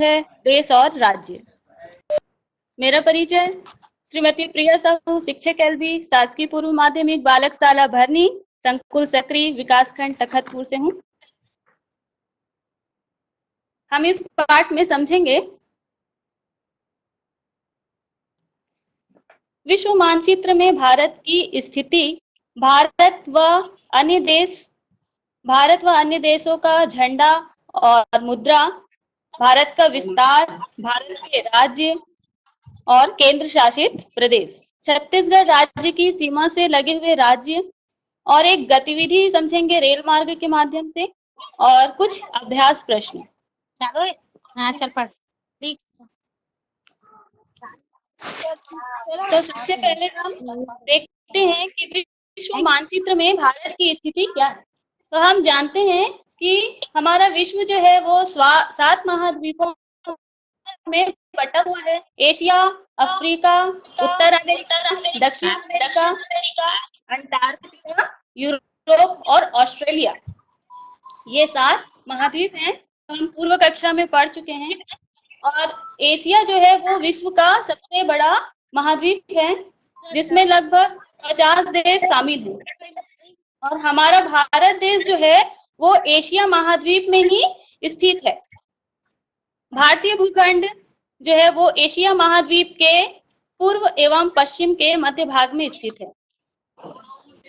है देश और राज्य। मेरा परिचय श्रीमती प्रिया साहू, शिक्षक एलबी, शासकीय पूर्व माध्यमिक बालक शाला भरनी, संकुल सक्रिय, विकासखंड तखतपुर से हूँ। हम इस पाठ में समझेंगे विश्व मानचित्र में भारत की स्थिति, भारत व अन्य देशों का झंडा और मुद्रा, भारत का विस्तार, भारत के राज्य और केंद्र शासित प्रदेश, छत्तीसगढ़ राज्य की सीमा से लगे हुए राज्य और एक गतिविधि समझेंगे रेल मार्ग के माध्यम से और कुछ अभ्यास प्रश्न। चलो हाँ चल पढ़। ठीक। तो सबसे पहले हम देखते हैं कि विश्व मानचित्र में भारत की स्थिति क्या है। तो हम जानते हैं कि हमारा विश्व जो है वो 7 महाद्वीपों में बटा हुआ है। एशिया, अफ्रीका, उत्तर अमेरिका, दक्षिण अमेरिका, अंटार्कटिका, यूरोप और ऑस्ट्रेलिया, ये 7 महाद्वीप हैं। तो हम पूर्व कक्षा में पढ़ चुके हैं। और एशिया जो है वो विश्व का सबसे बड़ा महाद्वीप है, जिसमें लगभग 50 देश शामिल हैं। और हमारा भारत देश जो है वो एशिया महाद्वीप में ही स्थित है। भारतीय भूखंड जो है वो एशिया महाद्वीप के पूर्व एवं पश्चिम के मध्य भाग में स्थित है।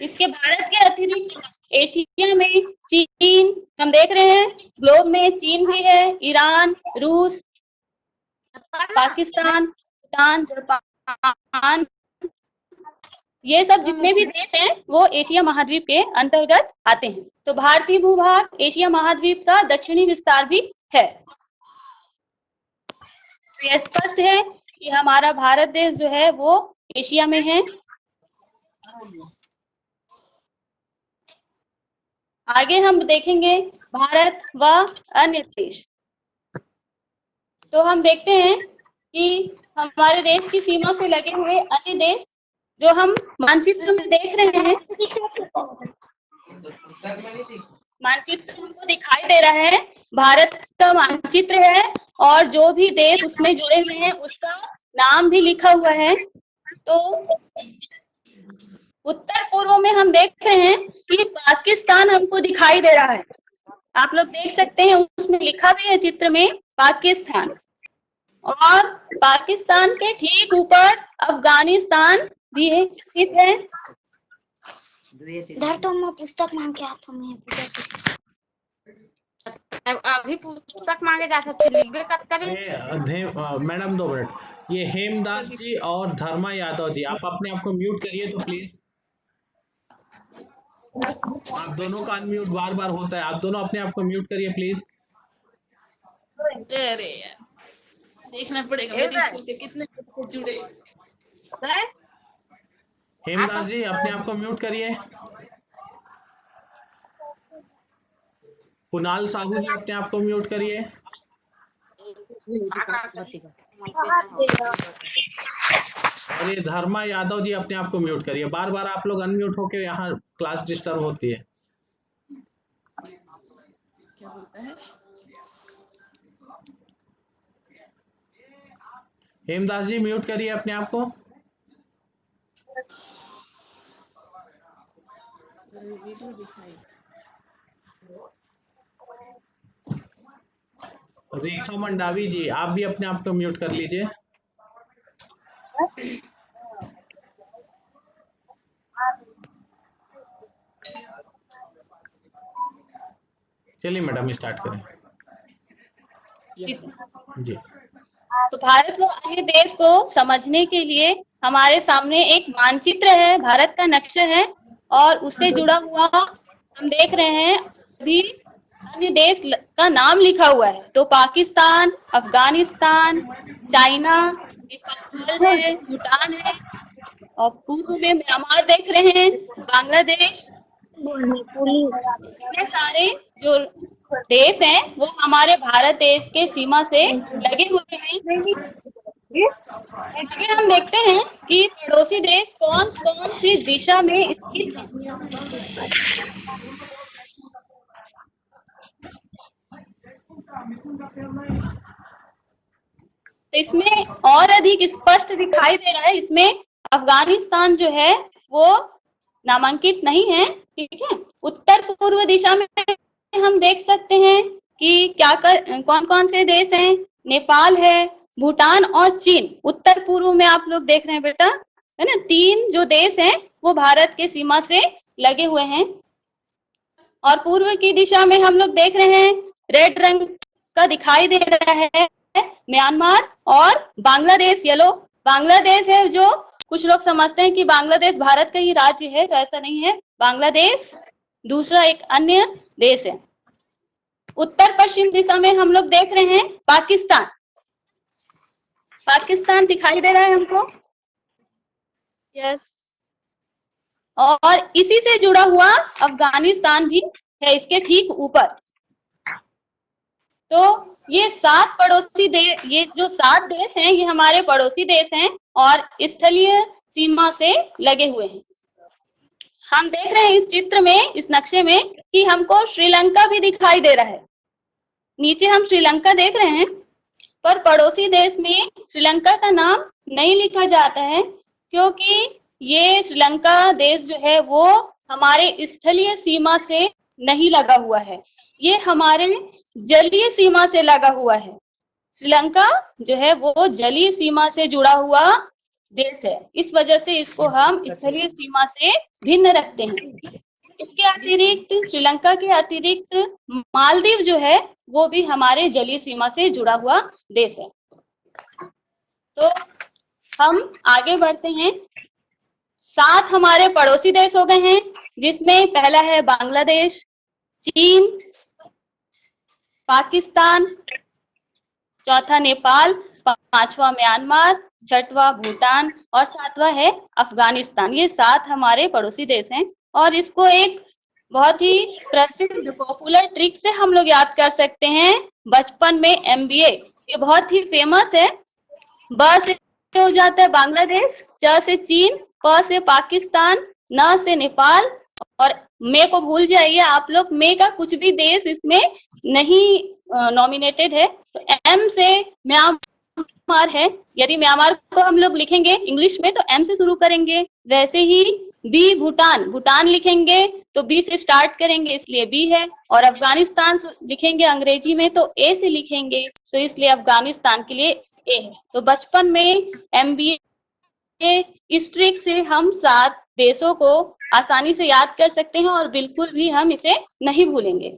इसके भारत के अतिरिक्त एशिया में चीन, हम देख रहे हैं ग्लोब में चीन भी है, ईरान, रूस, पाकिस्तान, भूटान, जापान, ये सब जितने भी देश हैं वो एशिया महाद्वीप के अंतर्गत आते हैं। तो भारतीय भूभाग एशिया महाद्वीप का दक्षिणी विस्तार भी है। तो यह स्पष्ट है कि हमारा भारत देश जो है वो एशिया में है। आगे हम देखेंगे भारत व अन्य देश। तो हम देखते हैं कि हमारे देश की सीमा से लगे हुए अन्य देश जो हम मानचित्र में देख रहे हैं, मानचित्र हमको दिखाई दे रहा है, भारत का मानचित्र है और जो भी देश उसमें जुड़े हुए हैं उसका नाम भी लिखा हुआ है। तो उत्तर पूर्व में हम देख रहे हैं कि पाकिस्तान हमको दिखाई दे रहा है। आप लोग देख सकते हैं उसमें लिखा भी है चित्र में पाकिस्तान। और पाकिस्तान के ठीक ऊपर अफगानिस्तान भी स्थित है। इधर तो मैं पुस्तक मांग के आता हूँ। अभी पुस्तक मांगे जाते थे, लिखबे कब करे। Madam 2 minute. ये हेमदास जी और धर्मा यादव जी, आप अपने आप को म्यूट करिए तो प्लीज। आप दोनों का अनम्यूट बार बार होता है, आप दोनों अपने आप को म्यूट करिए प्लीज। अरे यार, देखना पड़ेगा मेरे स्कूल के कितने जुड़े। हेमदास जी अपने आप को म्यूट करिए। कुणाल साहू जी अपने आप को म्यूट करिए। और ये धर्मा यादव जी अपने आप को म्यूट करिए। बार बार आप लोग अनम्यूट होके यहाँ क्लास डिस्टर्ब होती है। क्या बोलता है? हेमदास जी म्यूट करिए अपने आप को। वीडियो दिखाई। रेखा मंडावी जी आप भी अपने आप को म्यूट कर लीजिए। चलिए मैडम स्टार्ट करें जी। तो भारत व अन्य देश को समझने के लिए हमारे सामने एक मानचित्र है, भारत का नक्शा है और उससे जुड़ा हुआ हम देख रहे हैं अभी अन्य देश का नाम लिखा हुआ है। तो पाकिस्तान, अफगानिस्तान, चाइना, नेपाल है, भूटान है और पूर्व में म्यांमार देख रहे हैं, बांग्लादेश, इतने सारे जो देश हैं वो हमारे भारत देश के सीमा से लगे हुए हैं। आगे हम देखते हैं कि पड़ोसी देश कौन कौन सी दिशा में स्थित है। तो इसमें और अधिक स्पष्ट दिखाई दे रहा है, इसमें अफगानिस्तान जो है वो नामांकित नहीं है, ठीक है। उत्तर पूर्व दिशा में हम देख सकते हैं कि कौन कौन से देश हैं। नेपाल है, भूटान और चीन। उत्तर पूर्व में आप लोग देख रहे हैं बेटा, है ना, 3 जो देश हैं वो भारत के सीमा से लगे हुए हैं। और पूर्व की दिशा में हम लोग देख रहे हैं रेड रंग का दिखाई दे रहा है म्यांमार और बांग्लादेश। येलो बांग्लादेश है। जो कुछ लोग समझते हैं कि बांग्लादेश भारत का ही राज्य है, तो ऐसा नहीं है। बांग्लादेश दूसरा एक अन्य देश है। उत्तर पश्चिम दिशा में हम लोग देख रहे हैं पाकिस्तान। पाकिस्तान दिखाई दे रहा है हमको। यस। और इसी से जुड़ा हुआ अफगानिस्तान भी है इसके ठीक ऊपर। तो ये 7 पड़ोसी देश, ये जो 7 देश हैं ये हमारे पड़ोसी देश हैं और स्थलीय सीमा से लगे हुए हैं। हम देख रहे हैं इस चित्र में, इस नक्शे में, कि हमको श्रीलंका भी दिखाई दे रहा है। नीचे हम श्रीलंका देख रहे हैं, पर पड़ोसी देश में श्रीलंका का नाम नहीं लिखा जाता है, क्योंकि ये श्रीलंका देश जो है वो हमारे स्थलीय सीमा से नहीं लगा हुआ है, ये हमारे जलीय सीमा से लगा हुआ है। श्रीलंका जो है वो जलीय सीमा से जुड़ा हुआ देश है, इस वजह से इसको हम स्थलीय सीमा से भिन्न रखते हैं। इसके अतिरिक्त, श्रीलंका के अतिरिक्त मालदीव जो है वो भी हमारे जलीय सीमा से जुड़ा हुआ देश है। तो हम आगे बढ़ते हैं। 7 हमारे पड़ोसी देश हो गए हैं, जिसमें पहला है बांग्लादेश, चीन, पाकिस्तान, चौथा नेपाल, 5वां म्यांमार, 6वां भूटान और 7वां है अफगानिस्तान। ये 7 हमारे पड़ोसी देश हैं। और इसको एक बहुत ही प्रसिद्ध पॉपुलर ट्रिक से हम लोग याद कर सकते हैं बचपन में, MBA। ये बहुत ही फेमस है। ब से हो जाता है बांग्लादेश, च से चीन, प से पाकिस्तान, न से नेपाल और मे को भूल जाइए आप लोग। मे का कुछ भी देश इसमें नहीं नॉमिनेटेड है। तो M से म्यांमार है। यदि म्यांमार को हम लोग लिखेंगे इंग्लिश में तो M से शुरू करेंगे। वैसे ही B भूटान, भूटान लिखेंगे तो B से स्टार्ट करेंगे, इसलिए B है। और अफगानिस्तान लिखेंगे अंग्रेजी में तो A से लिखेंगे, तो इसलिए अफगानिस्तान के लिए A है। तो बचपन में MBA इस ट्रिक से हम 7 देशों को आसानी से याद कर सकते हैं और बिल्कुल भी हम इसे नहीं भूलेंगे।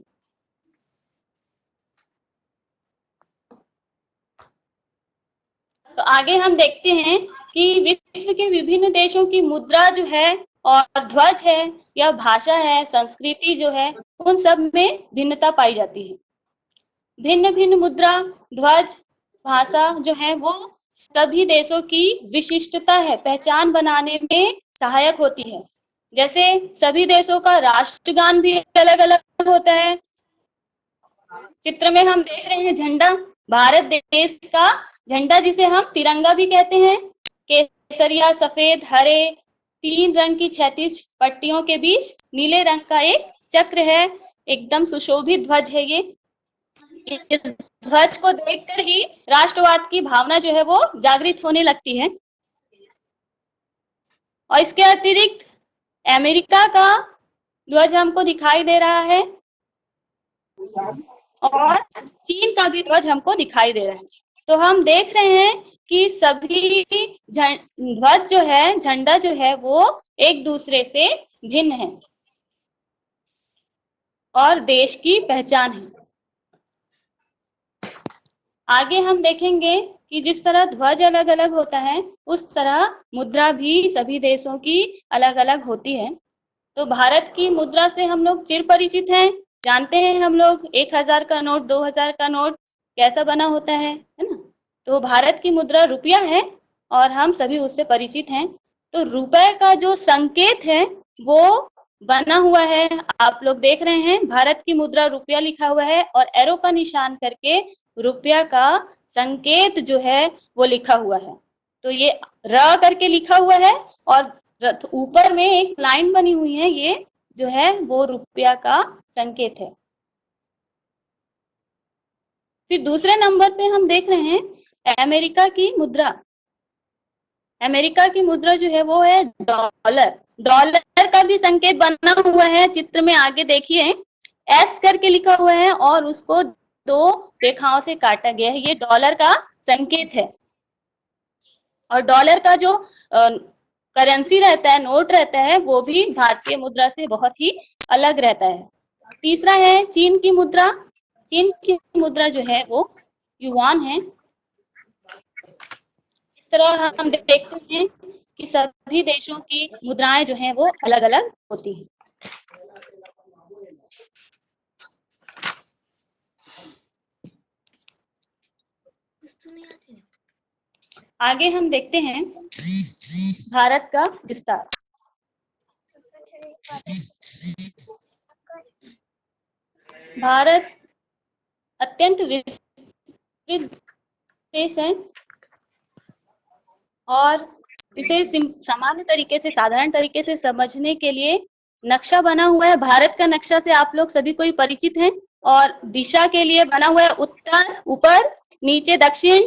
तो आगे हम देखते हैं कि विश्व के विभिन्न देशों की मुद्रा जो है और ध्वज है या भाषा है, संस्कृति जो है, उन सब में भिन्नता पाई जाती है। भिन्न भिन्न मुद्रा, ध्वज, भाषा जो है वो सभी देशों की विशिष्टता है, पहचान बनाने में सहायक होती है। जैसे सभी देशों का राष्ट्रगान भी अलग अलग होता है। चित्र में हम देख रहे हैं झंडा, भारत देश का झंडा जिसे हम तिरंगा भी कहते हैं। केसरिया, सफेद, हरे 3 रंग की 36 पट्टियों के बीच नीले रंग का एक चक्र है। एकदम सुशोभित ध्वज है ये। इस ध्वज को देखकर ही राष्ट्रवाद की भावना जो है वो जागृत होने लगती है। और इसके अतिरिक्त अमेरिका का ध्वज हमको दिखाई दे रहा है और चीन का भी ध्वज हमको दिखाई दे रहा है। तो हम देख रहे हैं कि सभी ध्वज जो है, झंडा जो है वो एक दूसरे से भिन्न है और देश की पहचान है। आगे हम देखेंगे कि जिस तरह ध्वज अलग अलग होता है, उस तरह मुद्रा भी सभी देशों की अलग अलग होती है। तो भारत की मुद्रा से हम लोग चिर परिचित हैं, जानते हैं हम लोग 1000 का नोट, 2000 का नोट कैसा बना होता है ना। तो भारत की मुद्रा रुपया है और हम सभी उससे परिचित हैं। तो रुपए का जो संकेत है वो बना हुआ है, आप लोग देख रहे हैं। भारत की मुद्रा रुपया लिखा हुआ है और एरो का निशान करके रुपया का संकेत जो है वो लिखा हुआ है। तो ये र करके लिखा हुआ है और ऊपर में एक लाइन बनी हुई है, ये जो है वो रुपया का संकेत है। फिर दूसरे नंबर पे हम देख रहे हैं अमेरिका की मुद्रा, अमेरिका की मुद्रा जो है वो है डॉलर। डॉलर का भी संकेत बना हुआ है चित्र में, आगे देखिए एस करके लिखा हुआ है और उसको 2 रेखाओं से काटा गया है, ये डॉलर का संकेत है। और डॉलर का जो करेंसी रहता है, नोट रहता है, वो भी भारतीय मुद्रा से बहुत ही अलग रहता है। तीसरा है चीन की मुद्रा। चीन की मुद्रा जो है वो युआन है। इस तरह हम देखते हैं कि सभी देशों की मुद्राएं जो हैं वो अलग अलग होती हैं। आगे हम देखते हैं भारत का विस्तार। भारत अत्यंत विस्तृत देश है और इसे सामान्य तरीके से, साधारण तरीके से समझने के लिए नक्शा बना हुआ है। भारत का नक्शा से आप लोग सभी कोई परिचित हैं और दिशा के लिए बना हुआ है उत्तर ऊपर, नीचे दक्षिण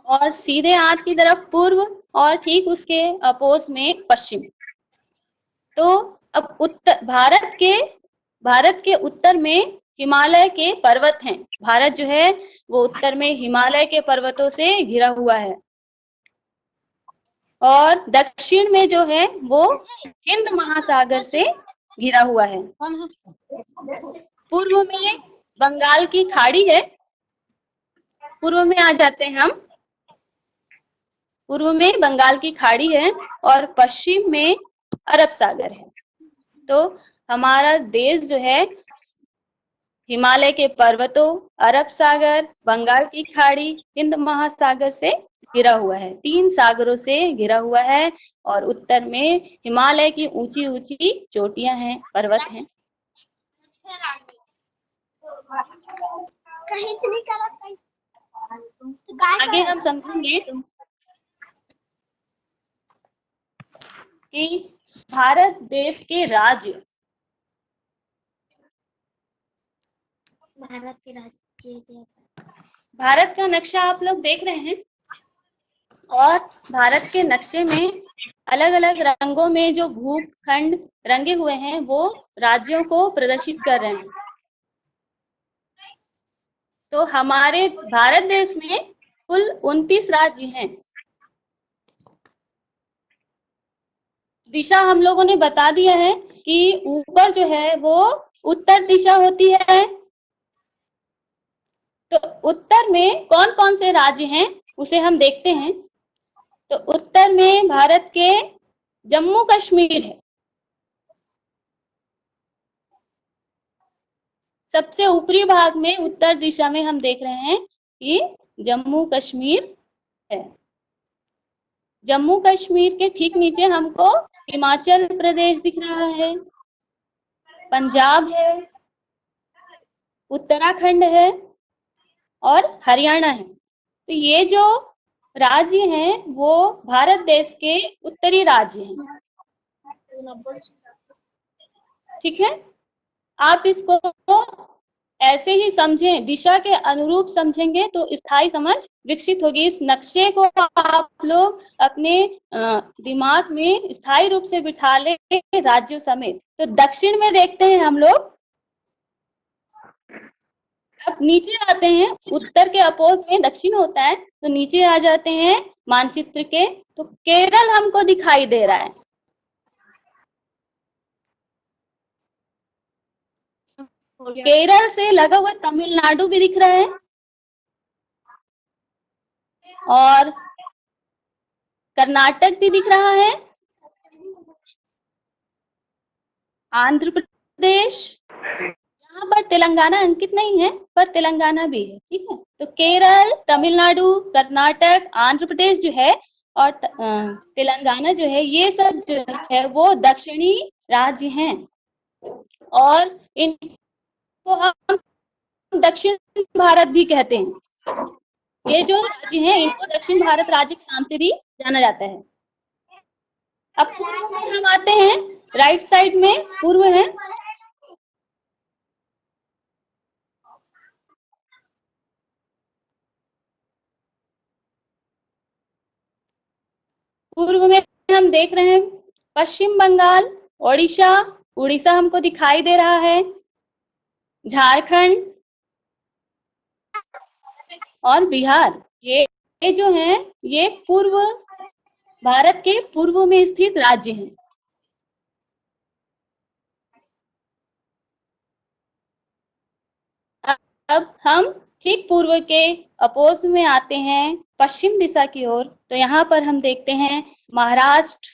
और सीधे हाथ की तरफ पूर्व और ठीक उसके अपोज में पश्चिम। तो अब भारत के उत्तर में हिमालय के पर्वत हैं। भारत जो है वो उत्तर में हिमालय के पर्वतों से घिरा हुआ है और दक्षिण में जो है वो हिंद महासागर से घिरा हुआ है। पूर्व में बंगाल की खाड़ी है। पूर्व में आ जाते हैं हम, पूर्व में बंगाल की खाड़ी है और पश्चिम में अरब सागर है। तो हमारा देश जो है हिमालय के पर्वतों, अरब सागर, बंगाल की खाड़ी, हिंद महासागर से घिरा हुआ है। 3 सागरों से घिरा हुआ है और उत्तर में हिमालय की ऊंची ऊंची चोटियां हैं, पर्वत हैं। आगे हम समझेंगे कि भारत देश के राज्य, भारत का नक्शा आप लोग देख रहे हैं और भारत के नक्शे में अलग अलग रंगों में जो भूखंड रंगे हुए हैं वो राज्यों को प्रदर्शित कर रहे हैं। तो हमारे भारत देश में कुल 29 राज्य हैं। दिशा हम लोगों ने बता दिया है कि ऊपर जो है वो उत्तर दिशा होती है। तो उत्तर में कौन कौन से राज्य हैं उसे हम देखते हैं। तो उत्तर में भारत के जम्मू कश्मीर है। सबसे ऊपरी भाग में उत्तर दिशा में हम देख रहे हैं कि जम्मू कश्मीर है। जम्मू कश्मीर के ठीक नीचे हमको हिमाचल प्रदेश दिख रहा है, पंजाब है, उत्तराखंड है और हरियाणा है। तो ये जो राज्य हैं वो भारत देश के उत्तरी राज्य हैं। ठीक है, आप इसको ऐसे ही समझें, दिशा के अनुरूप समझेंगे तो स्थायी समझ विकसित होगी। इस नक्शे को आप लोग अपने दिमाग में स्थायी रूप से बिठा ले राज्यों समेत। तो दक्षिण में देखते हैं हम लोग, अब नीचे आते हैं, उत्तर के अपोज में दक्षिण होता है तो नीचे आ जाते हैं मानचित्र के। तो केरल हमको दिखाई दे रहा है। केरल से लगा हुआ तमिलनाडु भी दिख रहा है और कर्नाटक भी दिख रहा है, आंध्र प्रदेश, यहाँ पर तेलंगाना अंकित नहीं है पर तेलंगाना भी है। ठीक है, तो केरल, तमिलनाडु, कर्नाटक, आंध्र प्रदेश जो है और तेलंगाना जो है, ये सब जो है वो दक्षिणी राज्य हैं और इनको हम दक्षिण भारत भी कहते हैं। ये जो राज्य हैं इनको दक्षिण भारत राज्य के नाम से भी जाना जाता है। अब पूर्व में हम आते हैं, राइट साइड में पूर्व है। पूर्व में हम देख रहे हैं पश्चिम बंगाल, ओडिशा, उड़ीसा हमको दिखाई दे रहा है, झारखंड और बिहार। ये जो है ये पूर्व भारत के पूर्व में स्थित राज्य हैं। अब हम ठीक पूर्व के अपोज में आते हैं पश्चिम दिशा की ओर। तो यहाँ पर हम देखते हैं महाराष्ट्र,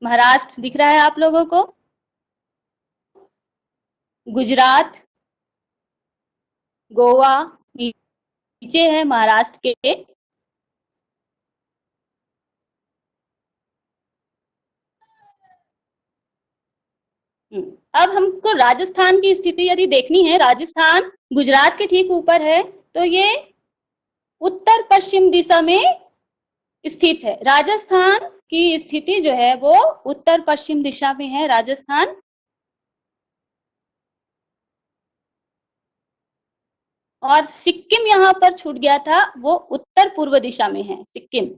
महाराष्ट्र दिख रहा है आप लोगों को, गुजरात, गोवा नीचे है महाराष्ट्र के, अब हमको राजस्थान की स्थिति यदि देखनी है, राजस्थान गुजरात के ठीक ऊपर है, तो ये उत्तर पश्चिम दिशा में स्थित है। राजस्थान की स्थिति जो है वो उत्तर पश्चिम दिशा में है राजस्थान। और सिक्किम यहाँ पर छूट गया था, वो उत्तर पूर्व दिशा में है सिक्किम।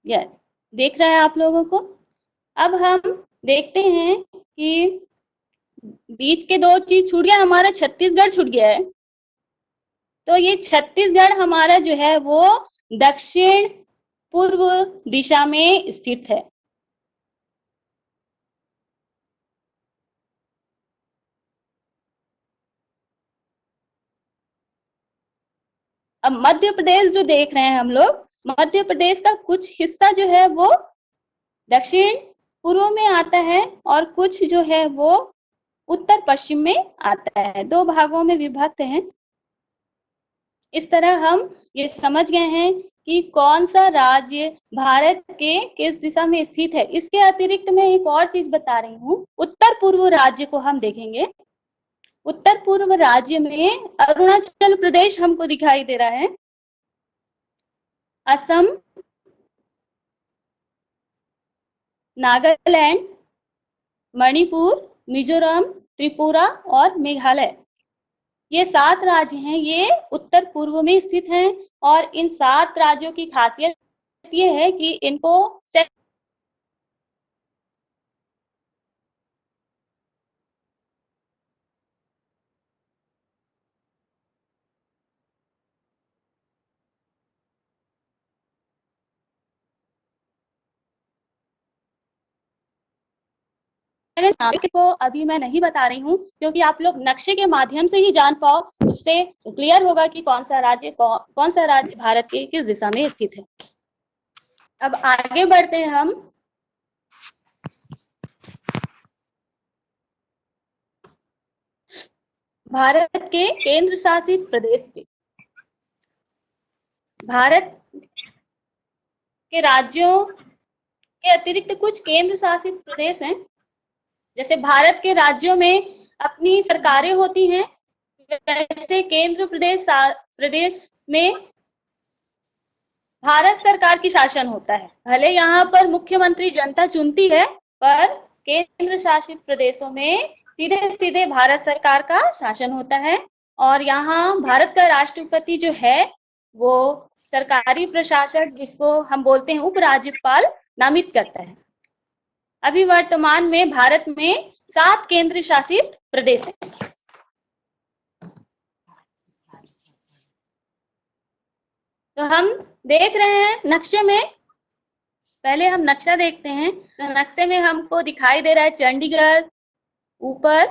यस, देख रहा है आप लोगों को। अब हम देखते हैं कि बीच के दो चीज छूट गया, हमारा छत्तीसगढ़ छूट गया है। तो ये छत्तीसगढ़ हमारा जो है वो दक्षिण पूर्व दिशा में स्थित है। अब मध्य प्रदेश जो देख रहे हैं हम लोग, मध्य प्रदेश का कुछ हिस्सा जो है वो दक्षिण पूर्व में आता है और कुछ जो है वो उत्तर पश्चिम में आता है, दो भागों में विभक्त है। इस तरह हम ये समझ गए हैं कि कौन सा राज्य भारत के किस दिशा में स्थित है। इसके अतिरिक्त मैं एक और चीज बता रही हूँ, उत्तर पूर्व राज्य को हम देखेंगे। उत्तर पूर्व राज्य में अरुणाचल प्रदेश हमको दिखाई दे रहा है, असम, नागालैंड, मणिपुर, मिजोरम, त्रिपुरा और मेघालय, ये 7 राज्य हैं, ये उत्तर पूर्व में स्थित हैं। और इन 7 राज्यों की खासियत ये है कि इनको को अभी मैं नहीं बता रही हूँ, क्योंकि आप लोग नक्शे के माध्यम से ही जान पाओ, उससे क्लियर होगा कि कौन सा राज्य भारत के किस दिशा में स्थित है। अब आगे बढ़ते हैं हम। भारत के केंद्र शासित प्रदेश पे, भारत के राज्यों के अतिरिक्त कुछ केंद्र शासित प्रदेश हैं। जैसे भारत के राज्यों में अपनी सरकारें होती हैं, वैसे केंद्र प्रदेश में भारत सरकार की शासन होता है। भले यहाँ पर मुख्यमंत्री जनता चुनती है, पर केंद्र शासित प्रदेशों में सीधे सीधे भारत सरकार का शासन होता है। और यहाँ भारत का राष्ट्रपति जो है वो सरकारी प्रशासक, जिसको हम बोलते हैं उपराज्यपाल, नामित करता है। अभी वर्तमान में भारत में 7 केंद्र शासित प्रदेश हैं। तो हम देख रहे हैं नक्शे में, पहले हम नक्शा देखते हैं। तो नक्शे में हमको दिखाई दे रहा है चंडीगढ़ ऊपर,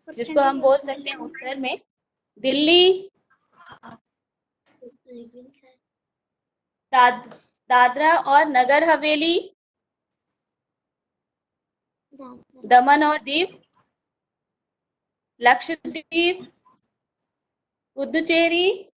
जिसको हम बोल सकते हैं उत्तर में, दिल्ली, दादरा और नगर हवेली, दमन और दीव, लक्षद्वीप, पुदुचेरी,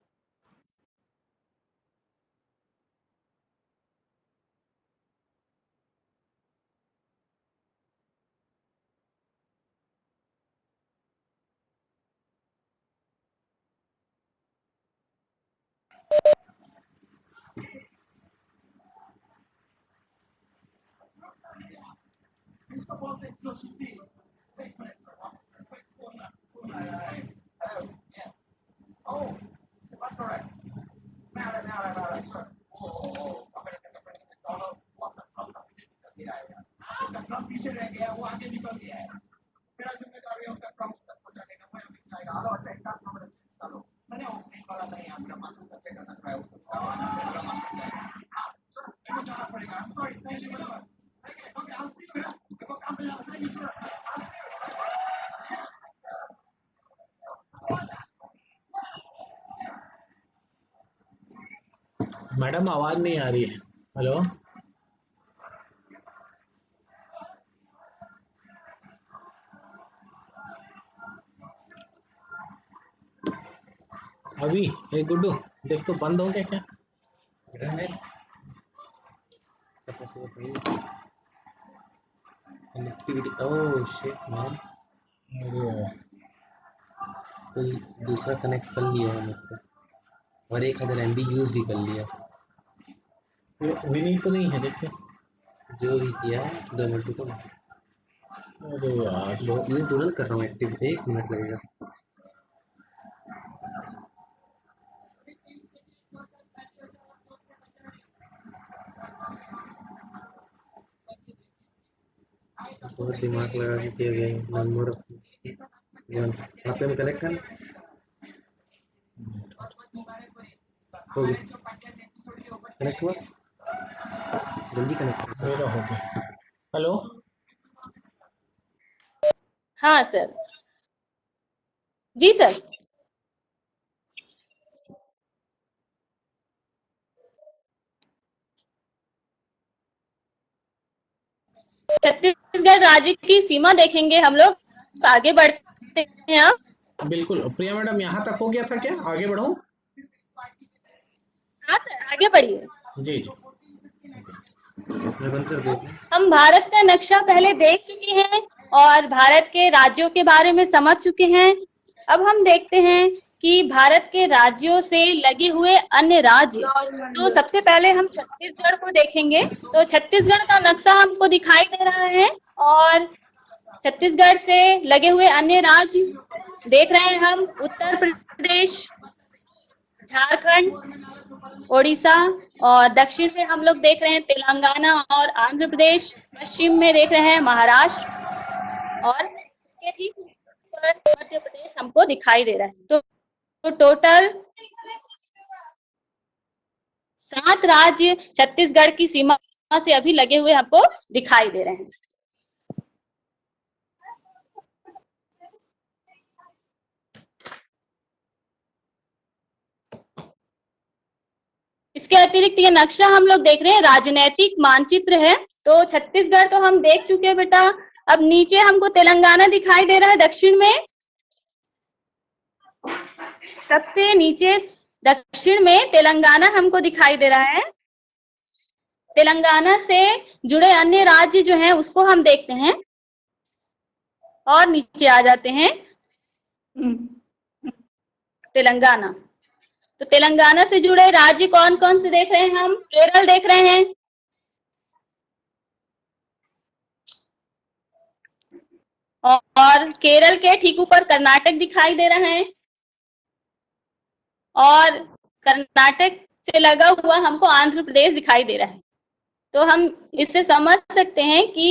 मैडम आवाज नहीं आ रही है। हेलो, अभी एक गुड्डू देख तो बंद हो गया क्या? कनेक्टिविटी, ओह शिट मैन, कोई दूसरा कनेक्ट कर लिया है मुझसे और 1000 MB यूज भी कर लिया। विनीत तो नहीं है, देखते जो भी किया 2 मिनट को। अरे यार मैं तुरंत कर रहा हूँ एक्टिव, 1 मिनट लगेगा। बहुत दिमाग लगा के किया गया है। नंबर आपके में कनेक्ट कर हो गया, कनेक्ट हुआ, जल्दी कनेक्ट कर, मेरा हो गया। हेलो, हाँ सर, जी सर। छत्तीसगढ़ राज्य की सीमा देखेंगे हम लोग, आगे बढ़ते हैं आप। बिल्कुल प्रिया मैडम, यहाँ तक हो गया था क्या? आगे बढ़ो। हाँ सर, आगे बढ़िए। जी जी, मैं बंद कर दूँ? हम भारत का नक्शा पहले देख चुके हैं और भारत के राज्यों के बारे में समझ चुके हैं। अब हम देखते हैं कि भारत के राज्यों से लगे हुए अन्य राज्य। तो सबसे पहले हम छत्तीसगढ़ को देखेंगे। तो छत्तीसगढ़ का नक्शा हमको दिखाई दे रहा है और छत्तीसगढ़ से लगे हुए अन्य राज्य देख रहे हैं हम। उत्तर प्रदेश, झारखंड, ओडिशा, और दक्षिण में हम लोग देख रहे हैं तेलंगाना और आंध्र प्रदेश। पश्चिम में देख रहे हैं महाराष्ट्र और उसके ठीक ऊपर मध्य प्रदेश हमको दिखाई दे रहा है। तो टोटल 7 राज्य छत्तीसगढ़ की सीमा से अभी लगे हुए हमको दिखाई दे रहे हैं। इसके अतिरिक्त ये नक्शा हम लोग देख रहे हैं, राजनीतिक मानचित्र है। तो छत्तीसगढ़ तो हम देख चुके हैं बेटा। अब नीचे हमको तेलंगाना दिखाई दे रहा है दक्षिण में। सबसे नीचे दक्षिण में तेलंगाना हमको दिखाई दे रहा है। तेलंगाना से जुड़े अन्य राज्य जो हैं उसको हम देखते हैं और नीचे आ जाते हैं तेलंगाना। तो तेलंगाना से जुड़े राज्य कौन कौन से देख रहे हैं हम? केरल देख रहे हैं, और केरल के ठीक ऊपर कर्नाटक दिखाई दे रहा है, और कर्नाटक से लगा हुआ हमको आंध्र प्रदेश दिखाई दे रहा है। तो हम इससे समझ सकते हैं कि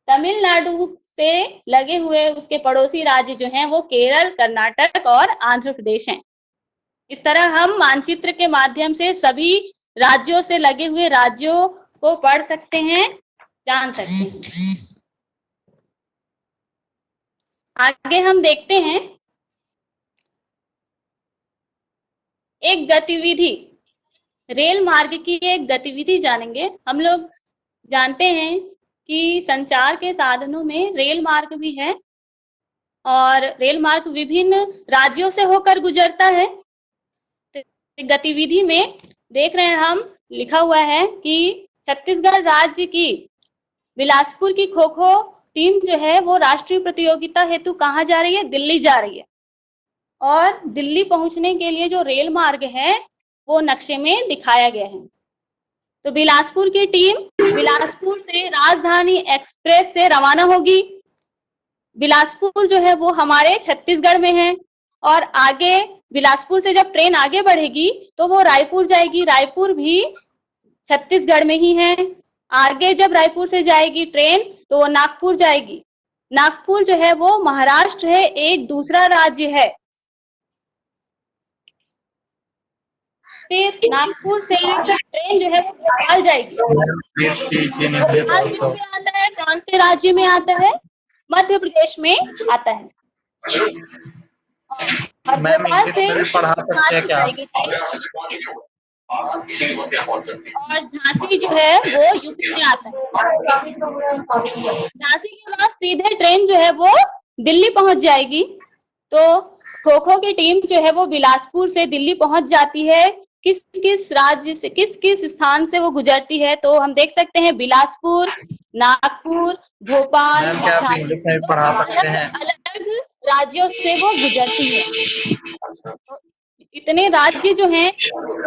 तमिलनाडु से लगे हुए उसके पड़ोसी राज्य जो हैं वो केरल, कर्नाटक और आंध्र प्रदेश हैं। इस तरह हम मानचित्र के माध्यम से सभी राज्यों से लगे हुए राज्यों को पढ़ सकते हैं, जान सकते हैं। आगे हम देखते हैं एक गतिविधि, रेल मार्ग की एक गतिविधि जानेंगे। हम लोग जानते हैं कि संचार के साधनों में रेल मार्ग भी है और रेल मार्ग विभिन्न राज्यों से होकर गुजरता है। गतिविधि में देख रहे हैं हम, लिखा हुआ है कि छत्तीसगढ़ राज्य की बिलासपुर की खो खो टीम जो है वो राष्ट्रीय प्रतियोगिता हेतु कहाँ जा रही है? दिल्ली जा रही है। और दिल्ली पहुंचने के लिए जो रेल मार्ग है वो नक्शे में दिखाया गया है। तो बिलासपुर की टीम बिलासपुर से राजधानी एक्सप्रेस से रवाना होगी। बिलासपुर जो है वो हमारे छत्तीसगढ़ में है और आगे बिलासपुर से जब ट्रेन आगे बढ़ेगी तो वो रायपुर जाएगी, रायपुर भी छत्तीसगढ़ में ही है। आगे जब रायपुर से जाएगी ट्रेन तो वो नागपुर जाएगी, नागपुर जो है वो महाराष्ट्र है, एक दूसरा राज्य है। फिर नागपुर से ट्रेन जो है वो भोपाल जाएगी, भोपाल किस में आता है, कौन से राज्य में आता है, मध्य प्रदेश में आता है। और भोपाल से झांसी जाएगी और झांसी जो है वो यूपी में आता है। झांसी के बाद सीधे ट्रेन जो है वो दिल्ली पहुंच जाएगी। तो खो खो की टीम जो है वो बिलासपुर से दिल्ली पहुंच जाती है। किस किस राज्य से, किस किस स्थान से वो गुजरती है, तो हम देख सकते हैं बिलासपुर, नागपुर, भोपाल, झांसी, अलग राज्यों से वो गुजरती है। इतने राज्य जो हैं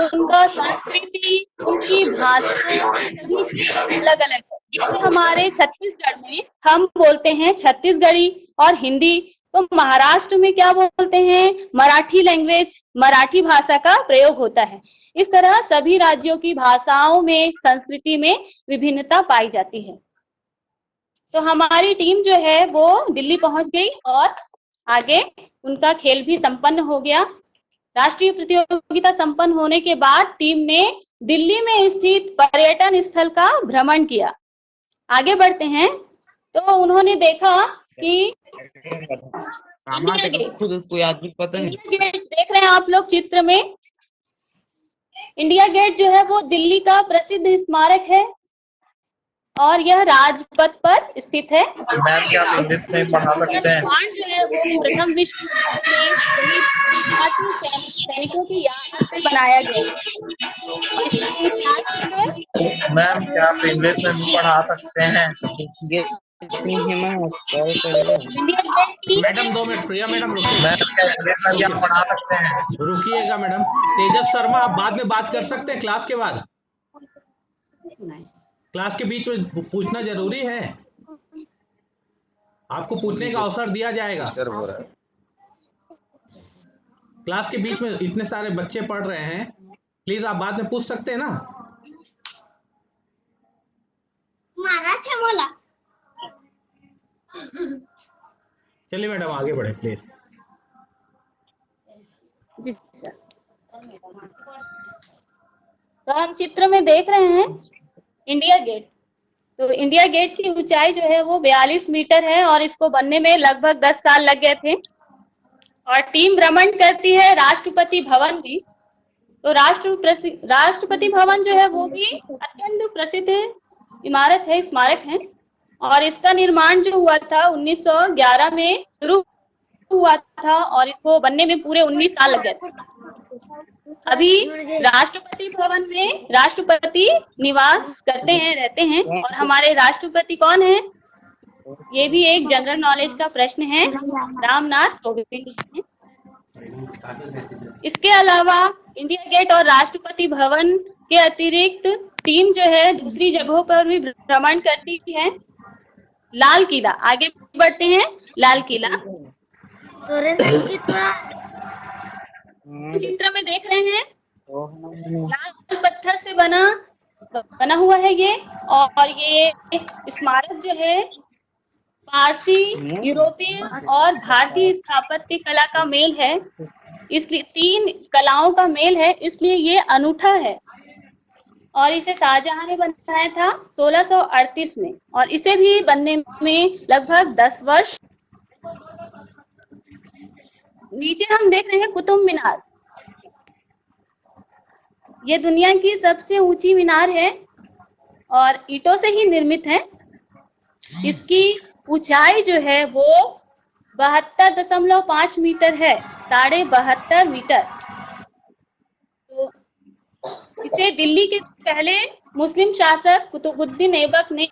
उनका संस्कृति, उनकी भाषा, सभी चीजें अलग अलग है। जैसे हमारे छत्तीसगढ़ में हम बोलते हैं छत्तीसगढ़ी और हिंदी, तो महाराष्ट्र में क्या बोलते हैं, मराठी लैंग्वेज, मराठी भाषा का प्रयोग होता है। इस तरह सभी राज्यों की भाषाओं में, संस्कृति में विभिन्नता पाई जाती है। तो हमारी टीम जो है वो दिल्ली पहुंच गई और आगे उनका खेल भी संपन्न हो गया। राष्ट्रीय प्रतियोगिता संपन्न होने के बाद टीम ने दिल्ली में स्थित पर्यटन स्थल का भ्रमण किया। आगे बढ़ते हैं तो उन्होंने देखा कि इंडिया गेट देख रहे हैं आप लोग चित्र में। इंडिया गेट जो है वो दिल्ली का प्रसिद्ध स्मारक है और यह राजपथ पर स्थित है। मैम क्या आप इंग्लिश में पढ़ा सकते हैं? जो है वो प्रथम विश्व युद्ध में भारतीय सैनिकों की याद से बनाया गया है। इसकी ऊंचाई है। मैम क्या आप इंग्लिश में भी पढ़ा सकते हैं? मैडम 2 मिनट, प्रिया मैडम रुकिए। मैम क्या इंग्लिश में भी आप पढ़ा सकते हैं? रुकिएगा मैडम। तेजस शर्मा आप बाद में बात कर सकते हैं क्लास के बाद, क्लास के बीच में पूछना जरूरी है, आपको पूछने का अवसर दिया जाएगा। क्लास के बीच में इतने सारे बच्चे पढ़ रहे हैं, प्लीज आप बाद में पूछ सकते हैं ना। चलिए मैडम आगे बढ़े प्लीज। Ji sir. तो हम चित्र में देख रहे हैं इंडिया गेट। तो इंडिया गेट की ऊंचाई जो है वो 42 मीटर है और इसको बनने में लगभग 10 साल लग गए थे। और टीम भ्रमण करती है राष्ट्रपति भवन भी। तो राष्ट्रपति भवन जो है वो भी अत्यंत प्रसिद्ध इमारत है, स्मारक है। और इसका निर्माण जो हुआ था 1911 में शुरू हुआ था और इसको बनने में पूरे 19 साल लग गए थे। अभी राष्ट्रपति भवन में राष्ट्रपति निवास करते हैं, रहते हैं। और हमारे राष्ट्रपति कौन है, ये भी एक जनरल नॉलेज का प्रश्न है, रामनाथ कोविंद। इसके अलावा इंडिया गेट और राष्ट्रपति भवन के अतिरिक्त टीम जो है दूसरी जगहों पर भी भ्रमण करती है। लाल किला, आगे बढ़ते हैं। लाल किला चित्र में देख रहे हैं, लाल पत्थर से बना हुआ है ये। और ये स्मारक जो है पारसी, यूरोपीय और भारतीय स्थापत्य कला का मेल है। इसलिए 3 कलाओं का मेल है, इसलिए ये अनूठा है। और इसे शाहजहां ने बनाया था 1638 में और इसे भी बनने में लगभग 10 वर्ष। नीचे हम देख रहे हैं कुतुब मीनार। ये दुनिया की सबसे ऊंची मीनार है और ईंटों से ही निर्मित है। इसकी ऊंचाई जो है वो 72.5 मीटर है, 72.5 मीटर। तो इसे दिल्ली के पहले मुस्लिम शासक कुतुबुद्दीन ऐबक ने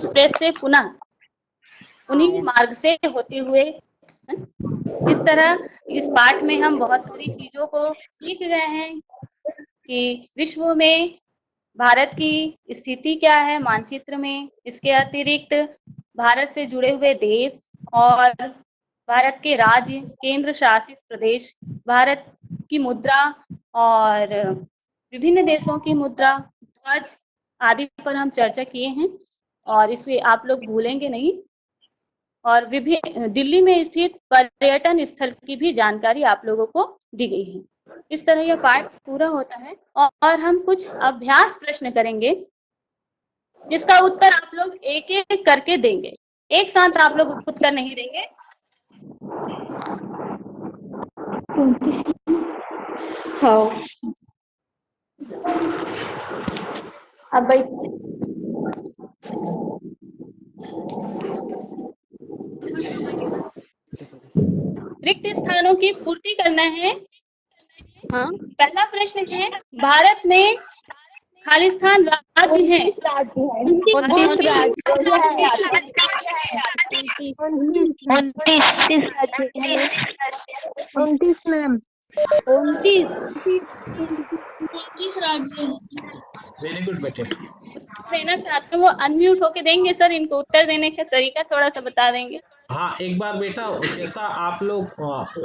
प्रेस से पुनः उन्हीं मार्ग से होते हुए। इस तरह इस पाठ में हम बहुत सारी चीजों को सीख गए हैं कि विश्व में भारत की स्थिति क्या है मानचित्र में। इसके अतिरिक्त भारत से जुड़े हुए देश और भारत के राज्य, केंद्र शासित प्रदेश, भारत की मुद्रा और विभिन्न देशों की मुद्रा, ध्वज आदि पर हम चर्चा किए हैं और इसे आप लोग भूलेंगे नहीं। और विभिन्न दिल्ली में स्थित पर्यटन स्थल की भी जानकारी आप लोगों को दी गई है। इस तरह यह पाठ पूरा होता है और हम कुछ अभ्यास प्रश्न करेंगे जिसका उत्तर आप लोग एक एक करके देंगे। एक साथ आप लोग उत्तर नहीं देंगे। हाँ, अब भाई रिक्त स्थानों की पूर्ति करना है। हाँ, पहला प्रश्न है, भारत में खालिस्तान राज्य है। 29 राज्य। वेरी गुड बेटे। देना चाहते हैं वो अनम्यूट होके देंगे सर, इनको उत्तर देने का तरीका थोड़ा सा बता देंगे। हाँ, एक बार बेटा जैसा आप लोग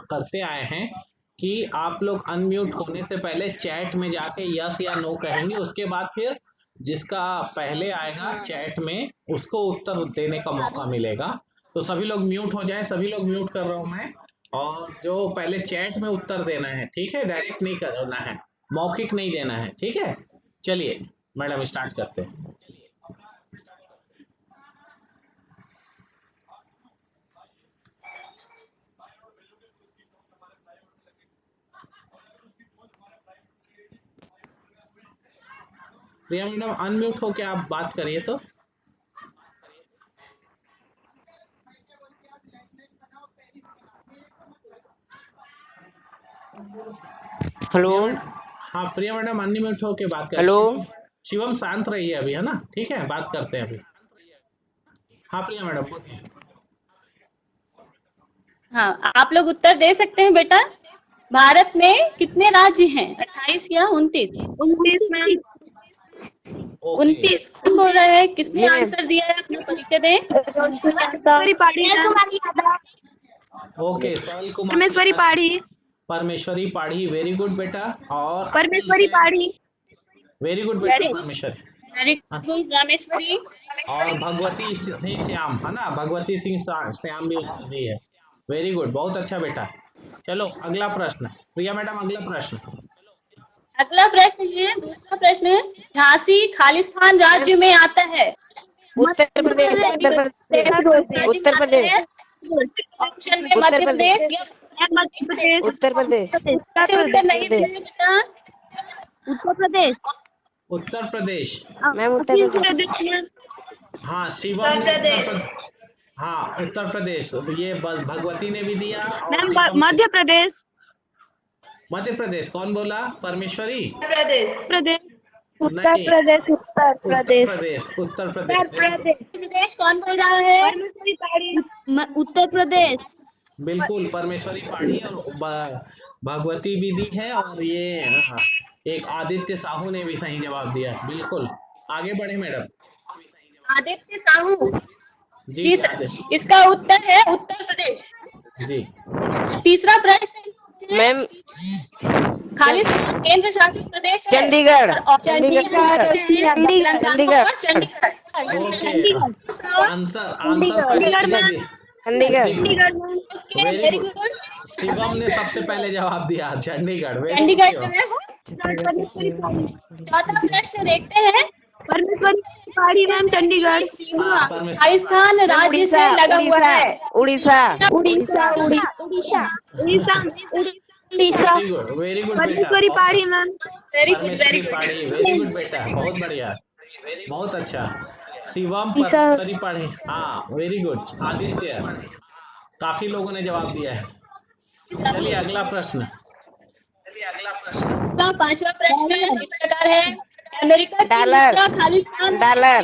करते आए हैं कि आप लोग अनम्यूट होने से पहले चैट में जाके यस या नो कहेंगे, उसके बाद फिर जिसका पहले आएगा चैट में उसको उत्तर देने का मौका मिलेगा। तो सभी लोग म्यूट हो जाए, सभी लोग म्यूट कर रहा हूँ मैं, और जो पहले चैट में उत्तर देना है, ठीक है, डायरेक्ट नहीं करना है, मौखिक नहीं देना है, ठीक है। चलिए मैडम स्टार्ट करते हैं। प्रिया मैडम अनम्यूट होके आप बात करिए तो। हेलो। हाँ प्रिया मैडम अनम्यूट होके बात करिए। हेलो। शिवम शांत रहिए अभी, है ना, ठीक है, बात करते हैं अभी। हाँ प्रिया मैडम बोलिए। हाँ, आप लोग उत्तर दे सकते हैं बेटा। भारत में कितने राज्य हैं, 28 या 29? 29। कौन बोल रहा है, किसने आंसर दिया है, अपना परिचय दें। ओके, सरल कुमार, परमेश्वरी पाढ़ी। परमेश्वरी पाढ़ी, वेरी गुड बेटा। और परमेश्वरी पाढ़ी। वेरी गुड बेटा परमेश्वरी। Very good Rameshwari. और भगवती सिंह श्याम, है ना, भगवती सिंह श्याम भी उत्तर दी है। वेरी गुड, बहुत अच्छा बेटा। चलो अगला प्रश्न प्रिया मैडम, अगला प्रश्न। अगला प्रश्न है, दूसरा प्रश्न है, झांसी खालिस्तान राज्य में आता है। उत्तर प्रदेश। उत्तर प्रदेश। उत्तर प्रदेश। ऑप्शन में मध्य प्रदेश या उत्तर प्रदेश। उत्तर नहीं दिया बेटा। उत्तर प्रदेश। उत्तर प्रदेश। मैम उत्तर प्रदेश। हाँ शिवम ने हाँ उत्तर प्रदेश, ये भगवती ने भी दिया। और मध्य प्रदेश। मध्य प्रदेश कौन बोला, परमेश्वरी? प्रदेश। उत्तर प्रदेश। उत्तर प्रदेश। उत्तर प्रदेश कौन बोल रहा है? उत्तर प्रदेश। बिल्कुल, परमेश्वरी पाढ़ी और भगवती भी दी है, और ये एक आदित्य साहू ने भी सही जवाब दिया। बिल्कुल, आगे बढ़े मैडम। आदित्य साहू जी, इसका उत्तर है उत्तर प्रदेश जी। तीसरा प्रश्न, मैम खालिस्तान केंद्र शासित प्रदेश है चंडीगढ़। चंडीगढ़। चंडीगढ़। चंडीगढ़। Very good. शिवम ने सबसे पहले जवाब दिया चंडीगढ़। चंडीगढ़ जो है वो। चौथा प्रश्न देखते हैं, परमेश्वरी पाढ़ी मैम चंडीगढ़। राजस्थान राज्य से लगा हुआ है। Orissa. Very good Parmeshwari Padhi ma'am. Very good very good बेटा, बहुत बढ़िया, बहुत अच्छा। शिवम परमेश्वरी पाढ़ी, हाँ वेरी गुड। आदित्य, काफी लोगों ने जवाब दिया है। चलिए अगला प्रश्न। पांचवा प्रश्न इस प्रकार है, अमेरिका की डॉलर। मुद्रा Khalistan dollar.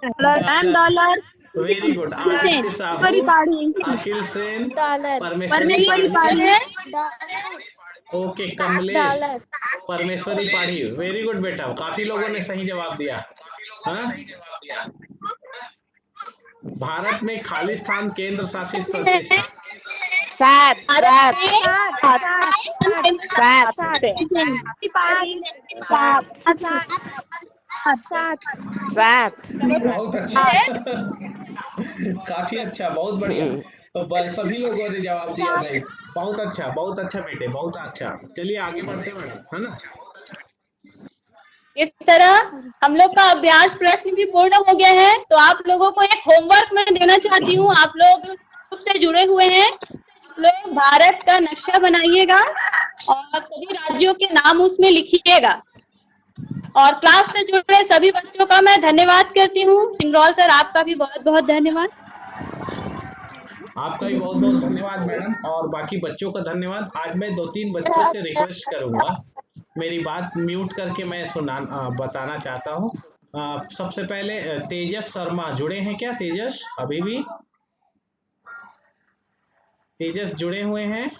Dollar very good. Aditya Sahu, Akhil Sen, dollar Parmeshwari Padhi, dollar okay Kamlesh, dollar Parmeshwari Padhi, very good बेटा, काफी लोगों ने सही जवाब दिया। हाँ? भारत में खालिस्तान केंद्र शासित प्रदेश है। सात सात सात बहुत अच्छा काफी अच्छा, बहुत बढ़िया। तो सभी लोगों ने जवाब दिया भाई, बहुत अच्छा बेटे, बहुत अच्छा। चलिए आगे बढ़ते हैं मैडम, है ना। इस तरह हम लोग का अभ्यास प्रश्न भी पूर्ण हो गया है। तो आप लोगों को एक होमवर्क मैं देना चाहती हूँ। आप लोग ग्रुप से जुड़े हुए हैं, आप लोग भारत का नक्शा बनाइएगा और सभी राज्यों के नाम उसमें लिखिएगा। और क्लास से जुड़े सभी बच्चों का मैं धन्यवाद करती हूँ। सिंगरौल सर, आपका भी बहुत बहुत धन्यवाद। आपका भी बहुत बहुत धन्यवाद मैडम, और बाकी बच्चों का धन्यवाद। आज मैं 2-3 बच्चों से रिक्वेस्ट करूंगा, मेरी बात म्यूट करके मैं बताना चाहता हूँ। सबसे पहले तेजस शर्मा जुड़े हैं क्या? तेजस अभी भी तेजस जुड़े हुए हैं?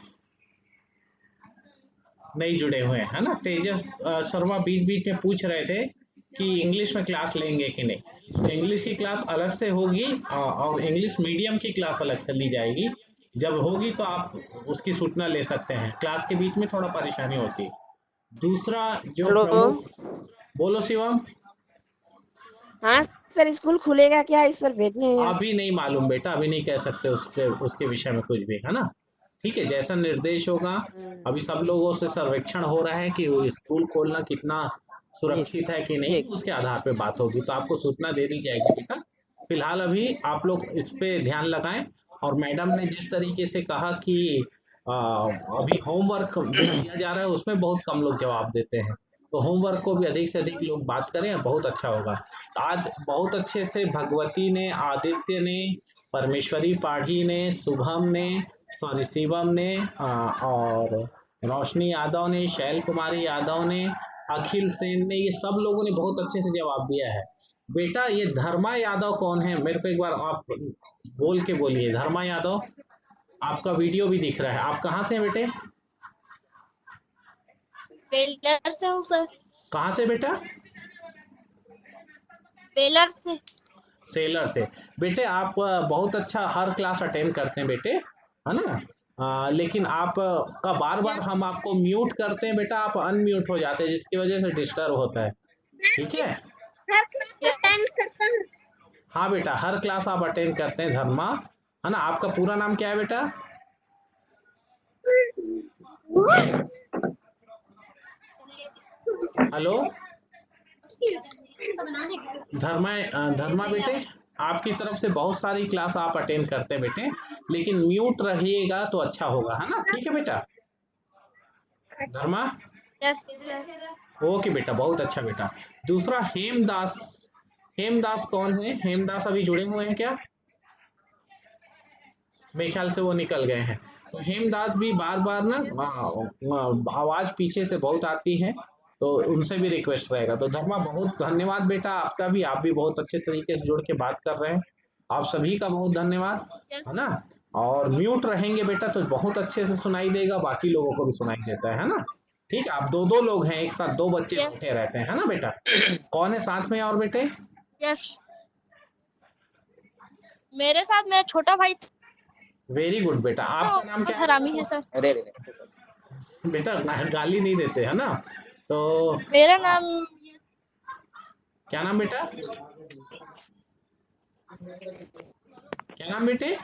नहीं जुड़े हुए हैं, है ना। तेजस शर्मा बीच बीच में पूछ रहे थे कि इंग्लिश में क्लास लेंगे कि नहीं। तो इंग्लिश की क्लास अलग से होगी और इंग्लिश मीडियम की क्लास अलग से ली जाएगी। जब होगी तो आप उसकी सूचना ले सकते हैं। क्लास के बीच में थोड़ा परेशानी होती है। दूसरा जो हेलो प्रमुख, बोलो शिवम। हाँ सर, स्कूल खुलेगा क्या? इस पर भेजिए यार। अभी नहीं मालूम बेटा, अभी नहीं कह सकते उसके विषय में कुछ भी, है ना। ठीक है, जैसा निर्देश होगा। अभी सब लोगों से सर्वेक्षण हो रहा है कि वो स्कूल खोलना कितना जी सुरक्षित है कि नहीं, ठीक। उसके आधार पे बात होगी, तो आपको सूचना दे दी जाएगी बेटा। फिलहाल अभी आप लोग इस पे ध्यान लगाएं। और मैडम ने जिस तरीके से कहा कि अभी होमवर्क जो दिया जा रहा है उसमें बहुत कम लोग जवाब देते हैं, तो होमवर्क को भी अधिक से अधिक लोग बात करें, बहुत अच्छा होगा। आज बहुत अच्छे से भगवती ने, आदित्य ने, परमेश्वरी पाढ़ी ने, शुभम ने, सॉरी शिवम ने, और रोशनी यादव ने, शैल कुमारी यादव ने, अखिल सेन ने, ये सब लोगों ने बहुत अच्छे से जवाब दिया है। बेटा ये धर्मा यादव कौन है? मेरे को एक बार आप बोल के बोलिए। धर्मा यादव, आपका वीडियो भी दिख रहा है। आप कहाँ से हैं बेटे? बेलर से हूँ सर। कहाँ से बेटा? बेलर से। सेलर से। बेटे आप बहुत अच्छा हर क्लास अटेंड करते हैं बेटे, है ना। लेकिन आप का बार बार यस हम आपको म्यूट करते हैं बेटा, आप अनम्यूट हो जाते हैं, जिसकी वजह से डिस्टर्ब होता है। ठीक है, हर क्लास अटेंड करता हूँ। हाँ बेटा हर क्लास आप अटेंड करते हैं धर्मा, है ना। आपका पूरा नाम क्या है बेटा? हेलो धर्मा बेटे, आपकी तरफ से बहुत सारी क्लास आप अटेंड करते हैं बेटे, लेकिन म्यूट रहिएगा तो अच्छा होगा, है ना। ठीक है बेटा धर्मा, यस ओके बेटा, बहुत अच्छा बेटा। दूसरा हेमदास, हेमदास कौन है? हेमदास अभी जुड़े हुए हैं क्या? मेरे ख्याल से वो निकल गए हैं। तो हेमदास भी बार बार ना आवाज पीछे से बहुत आती है, तो उनसे भी रिक्वेस्ट रहेगा। तो धर्मा बहुत धन्यवाद बेटा आपका भी, आप भी बहुत अच्छे तरीके से जुड़ के बात कर रहे हैं। आप सभी का बहुत धन्यवाद, है ना। और म्यूट रहेंगे बेटा तो बहुत अच्छे से सुनाई देगा, बाकी लोगों को भी सुनाई देता है ना। ठीक, आप दो दो लोग हैं, एक साथ दो बच्चे यस बैठे रहते हैं, है ना बेटा। कौन है साथ में और बेटे? यस मेरे साथ मेरा छोटा भाई वेरी गुड बेटा, था, आपका नाम क्या हरामी है है सर। बेटा? गाली नहीं देते, है ना। तो मेरा नाम क्या नाम बेटा? क्या नाम बेटे?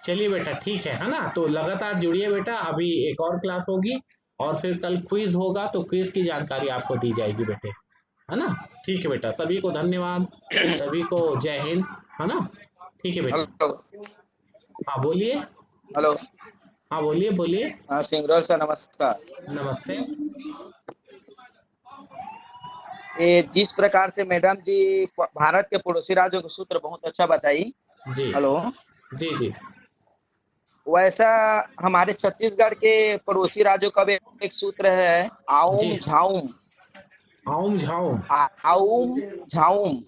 चलिए बेटा ठीक है ना। तो लगातार जुड़िए बेटा, अभी एक और क्लास होगी और फिर कल क्विज होगा, तो क्विज की जानकारी आपको दी जाएगी बेटे, है ना। ठीक है बेटा, सभी को धन्यवाद, सभी को जय हिंद, है ना। ठीक है बेटा, हेलो हाँ बोलिए। हेलो। हाँ बोलिए बोलिए। हाँ सिंगरौल सर नमस्कार। नमस्ते। ये जिस प्रकार से मैडम जी भारत के पड़ोसी राज्यों के सूत्र बहुत अच्छा बताई। जी हेलो जी जी वैसा हमारे छत्तीसगढ़ के पड़ोसी राज्यों का भी एक सूत्र है, आउम जी। झाउम। आउम झाउम। आउम झाउम।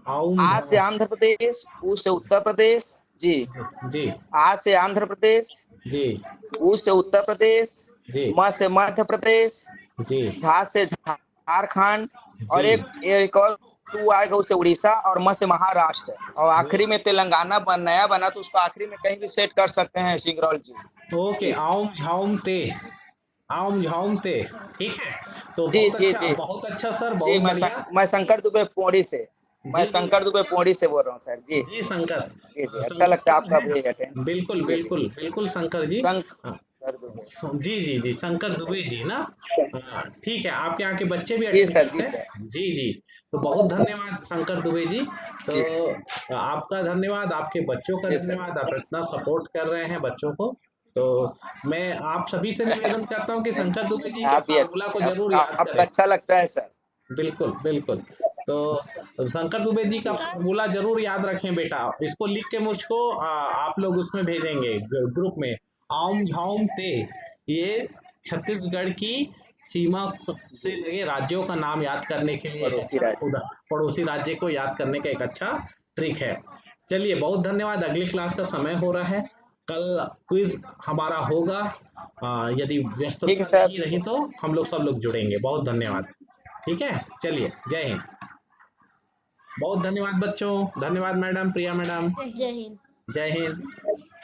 आउम आ से झाउम। आंध्र प्रदेश, उ से उत्तर प्रदेश। जी। जी आ से आंध्र प्रदेश, जी उ से उत्तर प्रदेश, जी म से मध्य प्रदेश, जी झा से झारखंड, और जी। एक और टू आएगा उसे उड़ीसा, और म से महाराष्ट्र, और आखिरी में तेलंगाना नया बना तो उसको आखिरी में कहीं भी सेट कर सकते हैं सिंगरौल जी। ओके, आउम झाउम ते। आउम झाउम ते। ठीक है, तो जी जी जी बहुत अच्छा सर, जी। बहुत बढ़िया। मैं शंकर दुबे पौड़ी से, मैं जी जी शंकर दुबे पौड़ी से बोल रहा हूँ सर जी। जी शंकर। जी जी, अच्छा शंकर लगता है सर आपका हैं। भी अटेंड। बिल्कुल जी जी। बिल्कुल बिल्कुल शंकर जी। शंकर दुबे। जी जी जी, शंकर दुबे जी ना। हाँ, ठीक है, आपके यहाँ के बच्चे भी जी अटेंड सर, करते जी हैं। सर। जी जी, तो बहुत धन्यवाद शंकर दुबे जी। जी तो आपका धन्यवाद, आपके बच्चों का जी सर। धन्यवाद, आप इतना सपोर्ट कर रहे हैं बच्चों को। तो मैं आप सभी से निवेदन करता हूँ कि शंकर दुबे जी के आप भी फार्मूला को जरूर याद आपका करें। अच्छा लगता है सर। बिल्कुल बिल्कुल। तो शंकर दुबे जी का फॉर्मूला जरूर याद रखें बेटा, इसको लिख के मुझको आप लोग उसमें भेजेंगे ग्रुप में। आउम झाउम ते, ये छत्तीसगढ़ की सीमा से लगे राज्यों का नाम याद करने के लिए एक पड़ोसी अच्छा राज्य। पड़ोसी राज्य को याद करने का एक अच्छा ट्रिक है। चलिए, बहुत धन्यवाद। अगली क्लास का समय हो रहा है, कल क्विज हमारा होगा। यदि ठीक है व्यस्तता सर। नहीं रही तो हम लोग सब लोग जुड़ेंगे। बहुत धन्यवाद। ठीक है, चलिए, जय हिंद। बहुत धन्यवाद बच्चों, धन्यवाद मैडम, प्रिया मैडम। जय हिंद। जय हिंद।